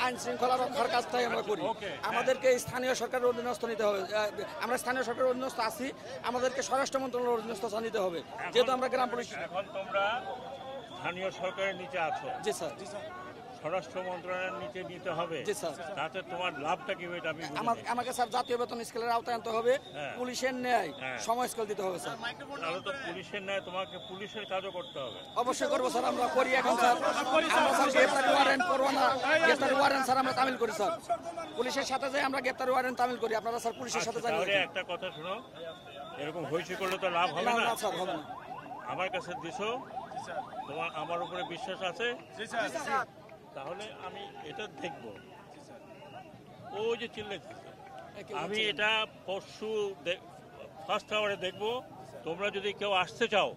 আইন শৃঙ্খলা রক্ষার কাজটাই আমরা করি। আমাদেরকে স্থানীয় সরকারের অধীনস্থ নিতে হবে। আমরা স্থানীয় সরকারের অধীনস্থ আছি, আমাদেরকে স্বরাষ্ট্র মন্ত্রণালয়ের অধীনস্থ নিতে হবে, যেহেতু আমরা গ্রাম পুলিশ। এখন তোমরা স্থানীয় সরকারের নিচে আছো। জি স্যার। স্বরাষ্ট্র মন্ত্রণালয়ের নিচে নিতে হবে। জি স্যার। তাতে তোমার লাভটা কি হবে এটা আমি আমাকে স্যার জাতীয় বেতন স্কেলের আওতায় আনতে হবে, পুলিশের ন্যায় সময় স্কেল দিতে হবে স্যার। তাহলে তো পুলিশের ন্যায় তোমাকে পুলিশের কাজও করতে হবে। অবশ্যই করবো স্যার, আমরা করি এখন স্যার। আমরা স্যার গ্রেপ্তারি ওয়ারেন্ট করবো না, গ্রেপ্তারি ওয়ারেন্ট স্যার আমরা তামিল করি স্যার। পুলিশের সাথে যাই আমরা গ্রেপ্তারি ওয়ারেন্ট তামিল করি, আপনারা স্যার পুলিশের সাথে যাই। একটা কথা শুনো, এরকম হইচই করলে তো লাভ হবে না স্যার, হবে না। আমার কাছে দিছো, তোমার আমার উপরে বিশ্বাস আছে, তাহলে আমি এটা দেখব। ও যে চিল্লাইতেছে, আমি এটা পরশু ফার্স্ট আওয়ারে দেখব। তোমরা যদি কেউ আসতে চাও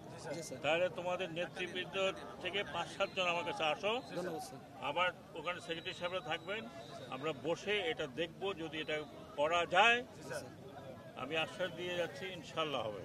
তাহলে তোমাদের নেতৃবৃন্দ থেকে 5-7 জন আমার কাছে আসো, আবার ওখানে সেক্রেটারি সাহেবরা থাকবেন, আমরা বসে এটা দেখব। যদি এটা করা যায় আমি আশ্বাস দিয়ে যাচ্ছি ইনশাল্লাহ হবে।